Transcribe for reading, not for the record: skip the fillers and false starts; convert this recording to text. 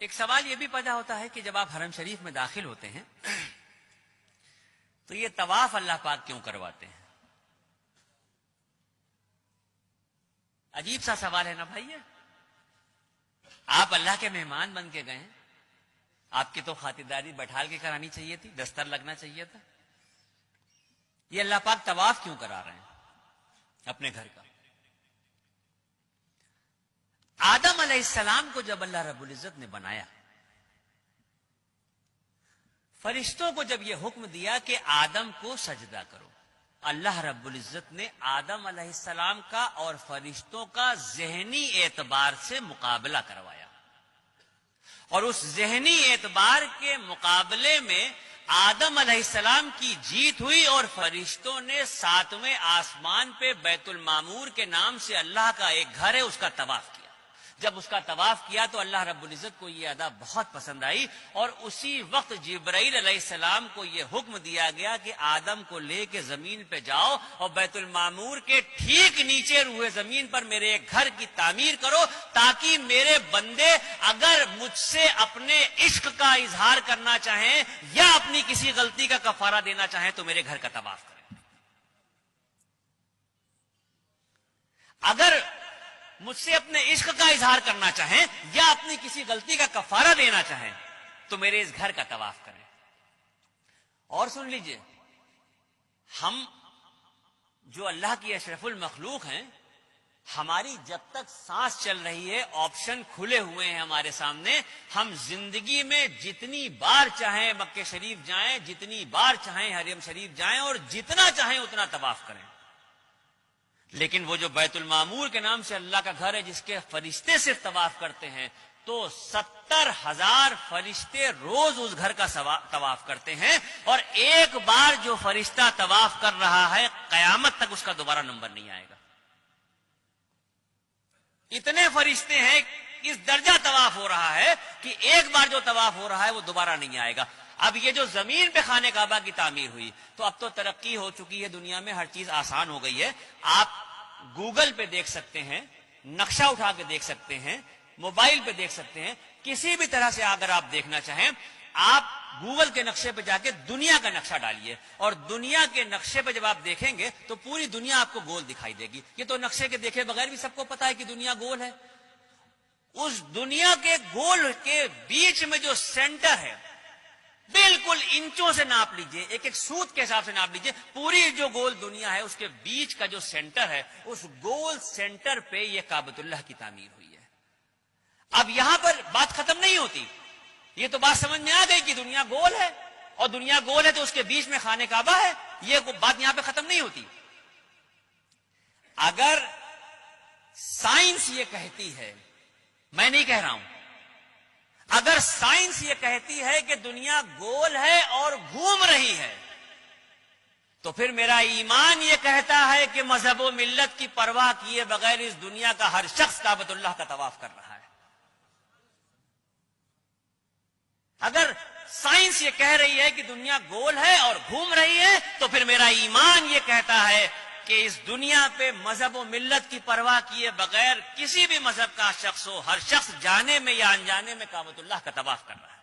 ایک سوال یہ بھی پیدا ہوتا ہے کہ جب آپ حرم شریف میں داخل ہوتے ہیں تو یہ طواف اللہ پاک کیوں کرواتے ہیں؟ عجیب سا سوال ہے نا بھائی. آپ اللہ کے مہمان بن کے گئے ہیں، آپ کی تو خاطرداری بٹھال کے کرانی چاہیے تھی، دستر لگنا چاہیے تھا. یہ اللہ پاک طواف کیوں کرا رہے ہیں اپنے گھر کا؟ آدم علیہ السلام کو جب اللہ رب العزت نے بنایا، فرشتوں کو جب یہ حکم دیا کہ آدم کو سجدہ کرو، اللہ رب العزت نے آدم علیہ السلام کا اور فرشتوں کا ذہنی اعتبار سے مقابلہ کروایا، اور اس ذہنی اعتبار کے مقابلے میں آدم علیہ السلام کی جیت ہوئی، اور فرشتوں نے 7ویں آسمان پہ بیت المعمور کے نام سے اللہ کا ایک گھر ہے اس کا طواف کیا. جب اس کا طواف کیا تو اللہ رب العزت کو یہ ادا بہت پسند آئی، اور اسی وقت جبرائیل علیہ السلام کو یہ حکم دیا گیا کہ آدم کو لے کے زمین پہ جاؤ اور بیت المعمور کے ٹھیک نیچے روئے زمین پر میرے ایک گھر کی تعمیر کرو، تاکہ میرے بندے اگر مجھ سے اپنے عشق کا اظہار کرنا چاہیں یا اپنی کسی غلطی کا کفارہ دینا چاہیں تو میرے گھر کا طواف کریں. اگر مجھ سے اپنے عشق کا اظہار کرنا چاہیں یا اپنی کسی غلطی کا کفارہ دینا چاہیں تو میرے اس گھر کا طواف کریں. اور سن لیجئے، ہم جو اللہ کی اشرف المخلوق ہیں، ہماری جب تک سانس چل رہی ہے آپشن کھلے ہوئے ہیں ہمارے سامنے. ہم زندگی میں جتنی بار چاہیں مکہ شریف جائیں، جتنی بار چاہیں حرم شریف جائیں، اور جتنا چاہیں اتنا طواف کریں. لیکن وہ جو بیت المعمور کے نام سے اللہ کا گھر ہے جس کے فرشتے صرف طواف کرتے ہیں، تو 70,000 فرشتے روز اس گھر کا طواف کرتے ہیں، اور ایک بار جو فرشتہ طواف کر رہا ہے قیامت تک اس کا دوبارہ نمبر نہیں آئے گا. اتنے فرشتے ہیں، اس درجہ طواف ہو رہا ہے کہ ایک بار جو طواف ہو رہا ہے وہ دوبارہ نہیں آئے گا. اب یہ جو زمین پہ خانہ کعبہ کی تعمیر ہوئی، تو اب تو ترقی ہو چکی ہے دنیا میں، ہر چیز آسان ہو گئی ہے. آپ گوگل پہ دیکھ سکتے ہیں، نقشہ اٹھا کے دیکھ سکتے ہیں، موبائل پہ دیکھ سکتے ہیں، کسی بھی طرح سے اگر آپ دیکھنا چاہیں آپ گوگل کے نقشے پہ جا کے دنیا کا نقشہ ڈالیے، اور دنیا کے نقشے پہ جب آپ دیکھیں گے تو پوری دنیا آپ کو گول دکھائی دے گی. یہ تو نقشے کے دیکھے بغیر بھی سب کو پتا ہے کہ دنیا گول ہے. اس دنیا کے گول کے بیچ میں جو سینٹر ہے، بالکل انچوں سے ناپ لیجئے، ایک ایک سوت کے حساب سے ناپ لیجئے، پوری جو گول دنیا ہے اس کے بیچ کا جو سینٹر ہے، اس گول سینٹر پہ یہ کعبۃ اللہ کی تعمیر ہوئی ہے. اب یہاں پر بات ختم نہیں ہوتی. یہ تو بات سمجھ میں آ گئی کہ دنیا گول ہے، اور دنیا گول ہے تو اس کے بیچ میں خانہ کعبہ ہے. یہ بات یہاں پہ ختم نہیں ہوتی. اگر سائنس یہ کہتی ہے، میں نہیں کہہ رہا ہوں، اگر سائنس یہ کہتی ہے کہ دنیا گول ہے اور گھوم رہی ہے، تو پھر میرا ایمان یہ کہتا ہے کہ مذہب و ملت کی پرواہ کیے بغیر اس دنیا کا ہر شخص کعبۃ اللہ کا طواف کر رہا ہے. اگر سائنس یہ کہہ رہی ہے کہ دنیا گول ہے اور گھوم رہی ہے، تو پھر میرا ایمان یہ کہتا ہے کہ اس دنیا پہ مذہب و ملت کی پرواہ کیے بغیر کسی بھی مذہب کا شخص ہو، ہر شخص جانے میں یا انجانے میں کعبۃ اللہ کا طواف کر رہا ہے.